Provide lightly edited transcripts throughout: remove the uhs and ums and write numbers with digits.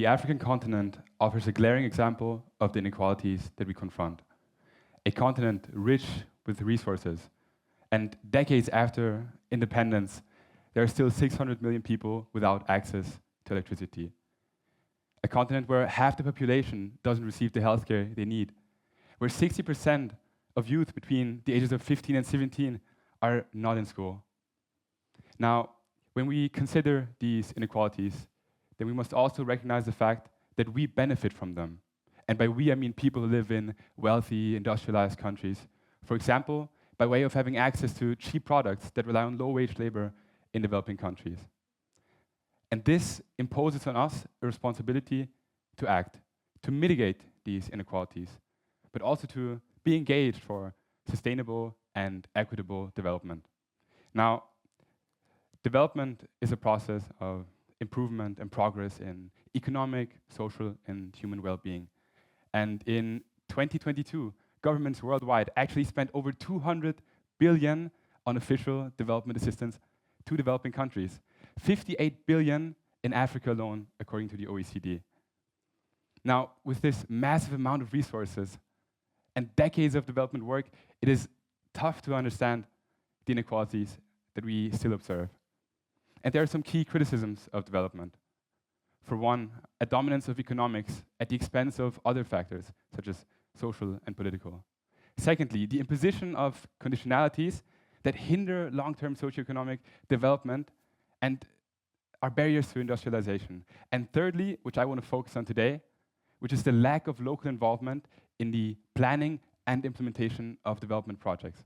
the African continent offers a glaring example of the inequalities that we confront. A continent rich with resources, and decades after independence, there are still 600 million people without access to electricity. A continent where half the population doesn't receive the healthcare they need, where 60% of youth between the ages of 15 and 17 are not in school. Now, when we consider these inequalities, then we must also recognize the fact that we benefit from them. And by we, I mean people who live in wealthy, industrialized countries. For example, by way of having access to cheap products that rely on low-wage labor in developing countries. And this imposes on us a responsibility to act, to mitigate these inequalities, but also to be engaged for sustainable and equitable development. Now, development is a process of improvement and progress in economic, social, and human well-being. And in 2022, governments worldwide actually spent over 200 billion on official development assistance to developing countries, 58 billion in Africa alone, according to the OECD. Now, with this massive amount of resources and decades of development work, it is tough to understand the inequalities that we still observe. And there are some key criticisms of development. For one, a dominance of economics at the expense of other factors, such as social and political. Secondly, the imposition of conditionalities that hinder long-term socioeconomic development and are barriers to industrialization. And thirdly, which I want to focus on today, which is the lack of local involvement in the planning and implementation of development projects.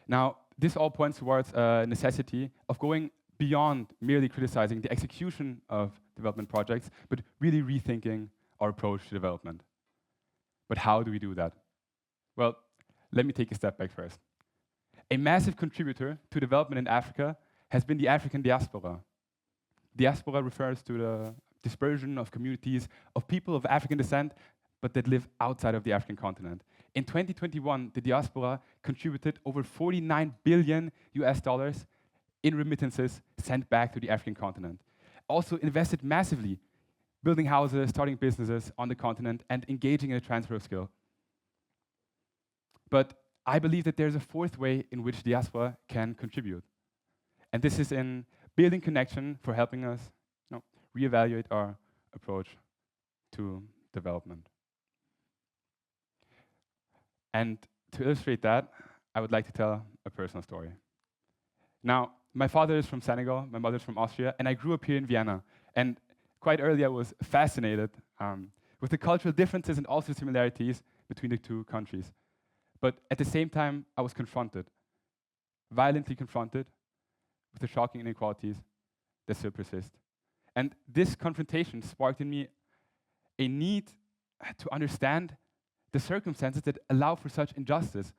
Now, this all points towards a necessity of going beyond merely criticizing the execution of development projects, but really rethinking our approach to development. But how do we do that? Well, let me take a step back first. A massive contributor to development in Africa has been the African diaspora. Diaspora refers to the dispersion of communities of people of African descent, but that live outside of the African continent. In 2021, the diaspora contributed over 49 billion US dollars in remittances sent back to the African continent. Also invested massively, building houses, starting businesses on the continent, and engaging in a transfer of skill. But I believe that there's a fourth way in which diaspora can contribute. And this is in building connection for helping us reevaluate our approach to development. And to illustrate that, I would like to tell a personal story. Now, my father is from Senegal, my mother is from Austria, and I grew up here in Vienna. And quite early, I was fascinated with the cultural differences and also similarities between the two countries. But at the same time, I was confronted, violently confronted, with the shocking inequalities that still persist. And this confrontation sparked in me a need to understand the circumstances that allow for such injustice.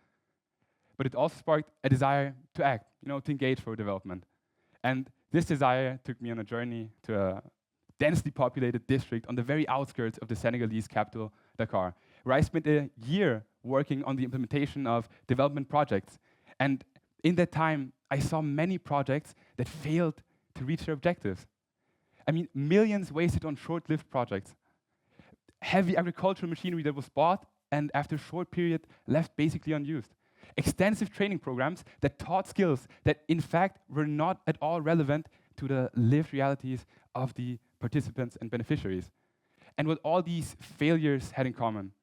But it also sparked a desire to act, to engage for development. And this desire took me on a journey to a densely populated district on the very outskirts of the Senegalese capital, Dakar, where I spent a year working on the implementation of development projects. And in that time, I saw many projects that failed to reach their objectives. I mean, millions wasted on short-lived projects. Heavy agricultural machinery that was bought and after a short period left basically unused. Extensive training programs that taught skills that in fact were not at all relevant to the lived realities of the participants and beneficiaries. And what all these failures had in common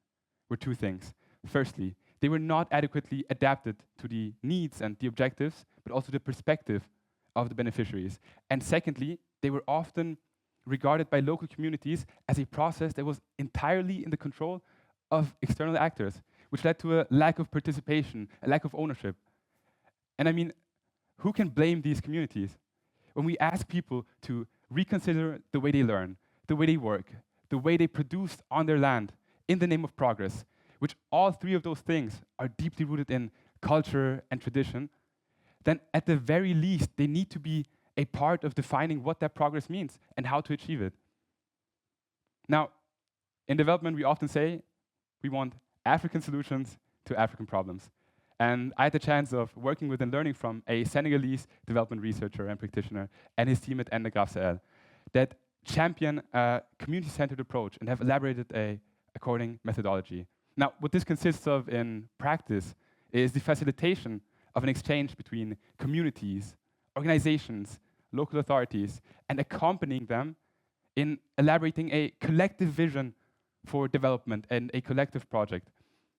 were two things. Firstly, they were not adequately adapted to the needs and the objectives, but also the perspective of the beneficiaries. And secondly, they were often regarded by local communities as a process that was entirely in the control of external actors, which led to a lack of participation, a lack of ownership. And I mean, who can blame these communities? When we ask people to reconsider the way they learn, the way they work, the way they produce on their land in the name of progress, which all three of those things are deeply rooted in culture and tradition, then at the very least, they need to be a part of defining what that progress means and how to achieve it. Now, in development, we often say we want African solutions to African problems. And I had the chance of working with and learning from a Senegalese development researcher and practitioner and his team at Endegraf Sahel that champion a community-centered approach and have elaborated a according methodology. Now, what this consists of in practice is the facilitation of an exchange between communities, organizations, local authorities, and accompanying them in elaborating a collective vision for development and a collective project,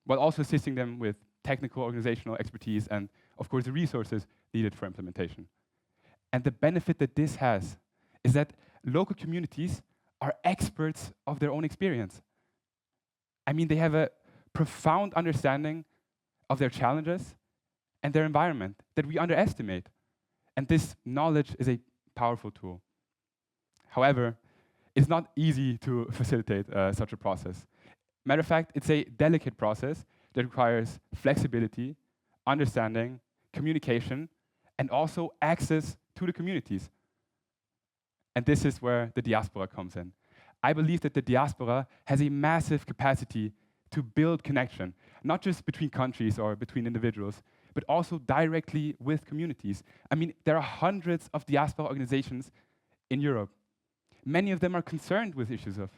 while also assisting them with technical organizational expertise and, of course, the resources needed for implementation. And the benefit that this has is that local communities are experts of their own experience. I mean, they have a profound understanding of their challenges and their environment that we underestimate. And this knowledge is a powerful tool. However, it's not easy to facilitate such a process. Matter of fact, it's a delicate process that requires flexibility, understanding, communication, and also access to the communities. And this is where the diaspora comes in. I believe that the diaspora has a massive capacity to build connection, not just between countries or between individuals, but also directly with communities. I mean, there are hundreds of diaspora organizations in Europe. Many of them are concerned with issues of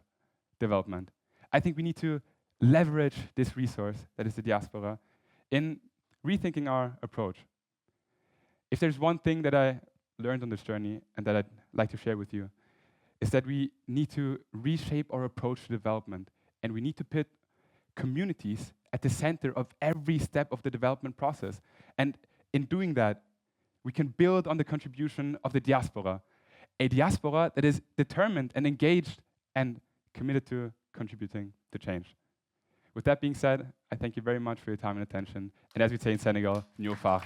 development. I think we need to leverage this resource, that is the diaspora, in rethinking our approach. If there's one thing that I learned on this journey and that I'd like to share with you, is that we need to reshape our approach to development, and we need to put communities at the center of every step of the development process. And in doing that, we can build on the contribution of the diaspora, a diaspora that is determined and engaged and committed to contributing to change. With that being said, I thank you very much for your time and attention. And as we say in Senegal, New Far.